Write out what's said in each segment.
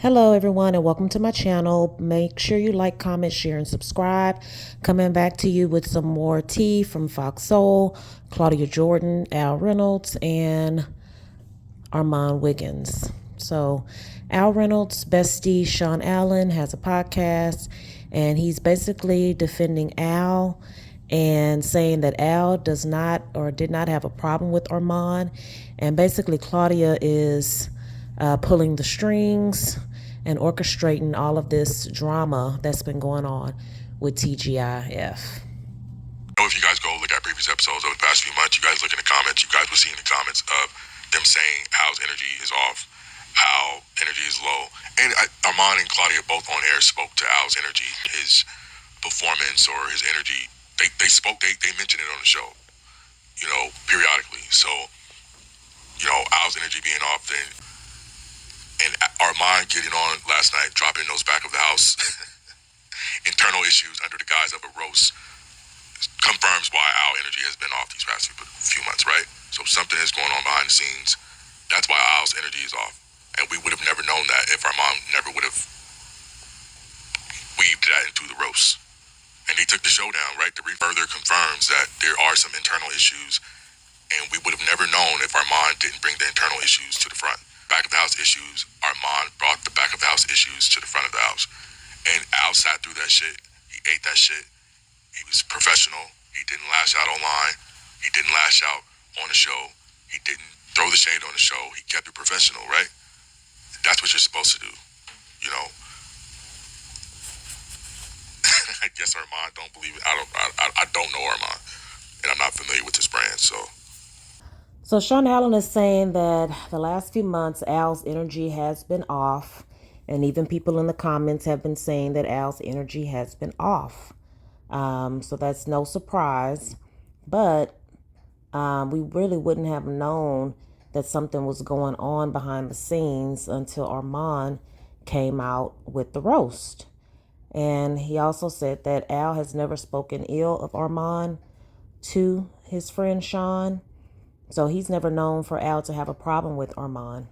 Hello, everyone, and welcome to my channel. Make sure you like, comment, share, and subscribe. Coming back to you with some more tea from Fox Soul, Claudia Jordan, Al Reynolds, and Armon Wiggins. So, Al Reynolds' bestie, Shawn Allen, has a podcast, and he's basically defending Al and saying that Al does not or did not have a problem with Armon. And basically, Claudia is pulling the strings and orchestrating all of this drama that's been going on with TGIF. If you guys go look at previous episodes over the past few months, you guys look in the comments, you guys will see in the comments of them saying Al's energy is off, Al energy is low. And Armon and Claudia both on air spoke to Al's energy, his performance or his energy. They mentioned it on the show, periodically. So, Al's energy being off then, and Armon getting on last night, dropping those back of the house internal issues under the guise of a roast confirms why Al energy has been off these past few months, right? So something is going on behind the scenes. That's why Al's energy is off. And we would have never known that if Armon never would have weaved that into the roast. And they took the show down, right? The further confirms that there are some internal issues, and we would have never known if Armon didn't bring the internal issues to the front. Back of the house issues, Armon brought the back of the house issues to the front of the house. And Al sat through that shit. He ate that shit. He was professional. He didn't lash out online. He didn't lash out on the show. He didn't throw the shade on the show. He kept it professional, right? That's what you're supposed to do, I guess Armon don't believe it. I don't know Armon, and I'm not familiar with his brand, so. So Shawn Allen is saying that the last few months, Al's energy has been off, and even people in the comments have been saying that Al's energy has been off. So that's no surprise, but we really wouldn't have known that something was going on behind the scenes until Armon came out with the roast. And he also said that Al has never spoken ill of Armon to his friend Shawn. So he's never known for Al to have a problem with Armon.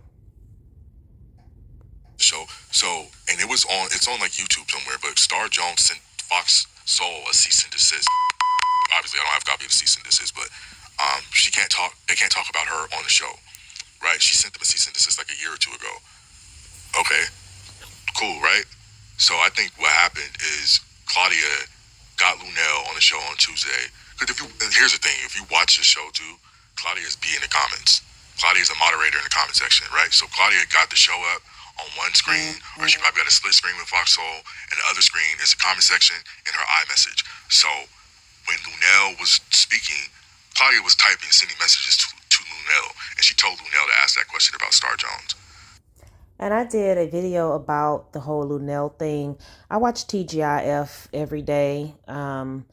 And it's on like YouTube somewhere, but Star Jones sent Fox Soul a cease and desist. Obviously, I don't have a copy of the cease and desist, but she can't talk. They can't talk about her on the show, right? She sent them a cease and desist like a year or two ago. Okay, cool, right? So I think what happened is Claudia got Luenell on the show on Tuesday. Because here's the thing, if you watch the show too, Claudia's in the comments. Claudia's a moderator in the comment section, right? So Claudia got the show up on one screen, or she probably got a split screen with Fox Soul, and the other screen is the comment section and her iMessage. So when Luenell was speaking, Claudia was typing, sending messages to Luenell, and she told Luenell to ask that question about Star Jones. And I did a video about the whole Luenell thing. I watch TGIF every day, and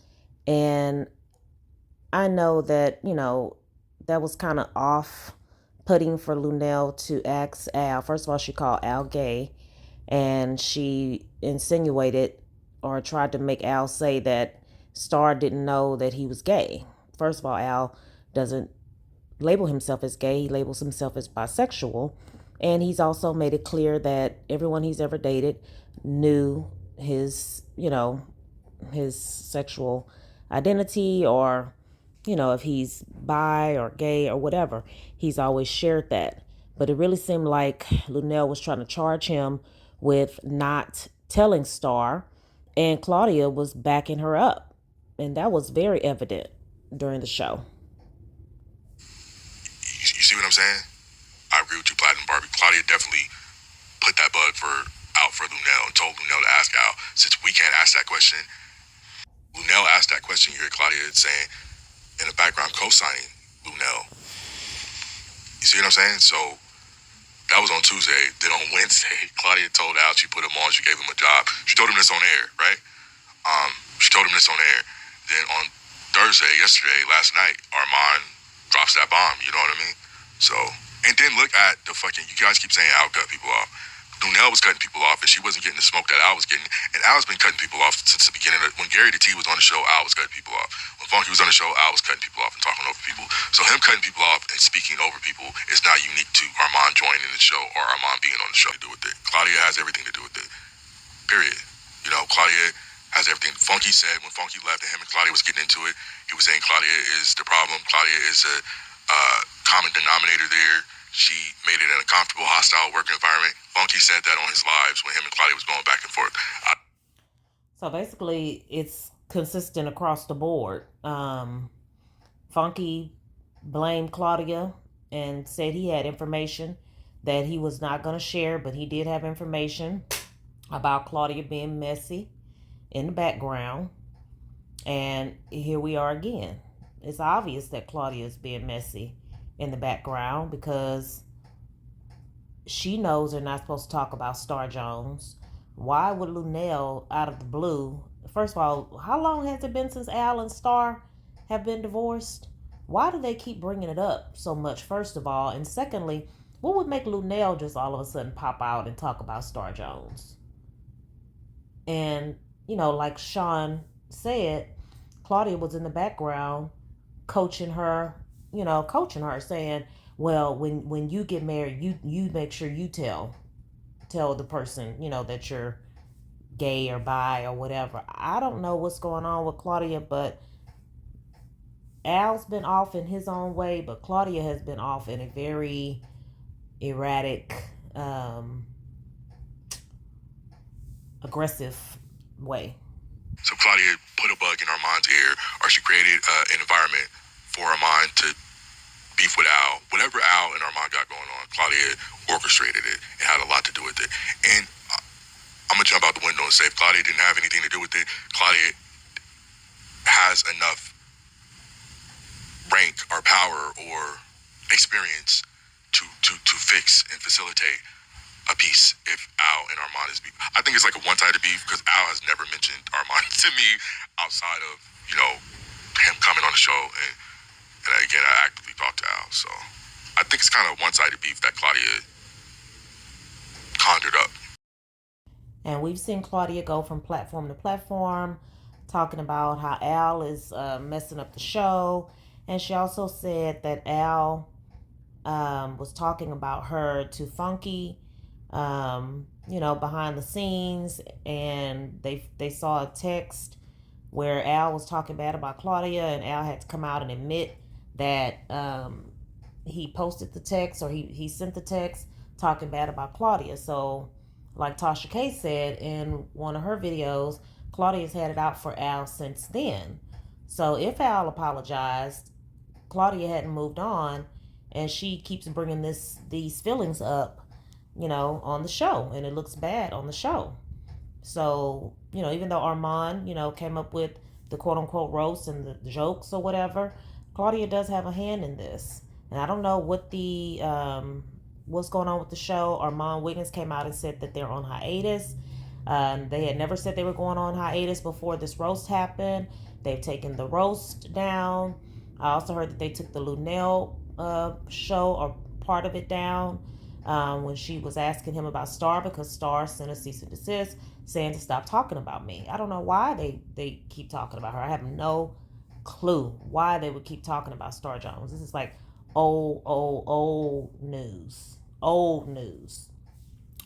I know that, that was kind of off-putting for Luenell to ask Al. First of all, she called Al gay, and she insinuated or tried to make Al say that Star didn't know that he was gay. First of all, Al doesn't label himself as gay. He labels himself as bisexual. And he's also made it clear that everyone he's ever dated knew his, his sexual identity, or, if he's bi or gay or whatever. He's always shared that. But it really seemed like Luenell was trying to charge him with not telling Star, and Claudia was backing her up. And that was very evident during the show. You see what I'm saying? I agree with you, Platinum Barbie. Claudia definitely put that bug out for Luenell and told Luenell to ask Al. Since we can't ask that question, Luenell asked that question. You hear Claudia saying in the background, co-signing Luenell. You see what I'm saying? So that was on Tuesday. Then on Wednesday, Claudia told Al she put him on. She gave him a job. She told him this on air, right? She told him this on air. Then on Thursday, last night, Armon drops that bomb. You know what I mean? So. And then look at you guys keep saying Al cut people off. Luenell was cutting people off, and she wasn't getting the smoke that Al was getting. And Al's been cutting people off since the beginning. When Gary the T was on the show, Al was cutting people off. When Funky was on the show, Al was cutting people off and talking over people. So him cutting people off and speaking over people is not unique to Armon joining the show or Armon being on the show to do with it. Claudia has everything to do with it. Period. You know, Claudia has everything. Funky said when Funky left and him and Claudia was getting into it, he was saying Claudia is the problem. Claudia is a common denominator there. She made it in a comfortable, hostile work environment. Funky said that on his lives when him and Claudia was going back and forth. So basically, it's consistent across the board. Funky blamed Claudia and said he had information that he was not going to share, but he did have information about Claudia being messy in the background. And here we are again. It's obvious that Claudia is being messy in the background because she knows they're not supposed to talk about Star Jones. Why would Luenell, out of the blue, first of all, how long has it been since Al and Star have been divorced? Why do they keep bringing it up so much, first of all? And secondly, what would make Luenell just all of a sudden pop out and talk about Star Jones? And, you know, like Shawn said, Claudia was in the background coaching her, saying, well, when you get married, you make sure you tell the person, that you're gay or bi or whatever. I don't know what's going on with Claudia, but Al's been off in his own way, but Claudia has been off in a very erratic, aggressive way. So Claudia put a bug in Armon's ear, or she created an environment for Armon to beef with Al. Whatever Al and Armon got going on, Claudia orchestrated it and had a lot to do with it. And I'm going to jump out the window and say if Claudia didn't have anything to do with it, Claudia has enough rank or power or experience to fix and facilitate a piece if Al and Armon is beef. I think it's like a one-sided beef because Al has never mentioned Armon to me outside of, him coming on the show. And again, I actively talked to Al. So I think it's kind of a one-sided beef that Claudia conjured up. And we've seen Claudia go from platform to platform, talking about how Al is messing up the show. And she also said that Al was talking about her to Funky, behind the scenes. And they saw a text where Al was talking bad about Claudia, and Al had to come out and admit that he posted the text, or he sent the text talking bad about Claudia. So like Tasha K said in one of her videos, Claudia's had it out for Al since then. So if Al apologized, Claudia hadn't moved on, and she keeps bringing these feelings up, on the show, and it looks bad on the show. So, even though Armon, came up with the quote-unquote roast and the jokes or whatever, Claudia does have a hand in this. And I don't know what what's going on with the show. Armon Wiggins came out and said that they're on hiatus. They had never said they were going on hiatus before this roast happened. They've taken the roast down. I also heard that they took the Luenell show or part of it down when she was asking him about Star, because Star sent a cease and desist saying to stop talking about me. I don't know why they keep talking about her. I have no clue why they would keep talking about Star Jones. This is like old news. Old news.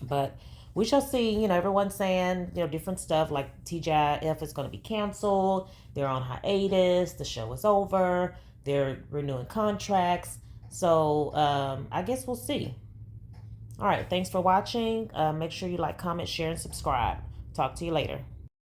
But we shall see. Everyone's saying, different stuff, like TGIF is going to be canceled. They're on hiatus. The show is over. They're renewing contracts. So I guess we'll see. All right. Thanks for watching. Make sure you like, comment, share, and subscribe. Talk to you later.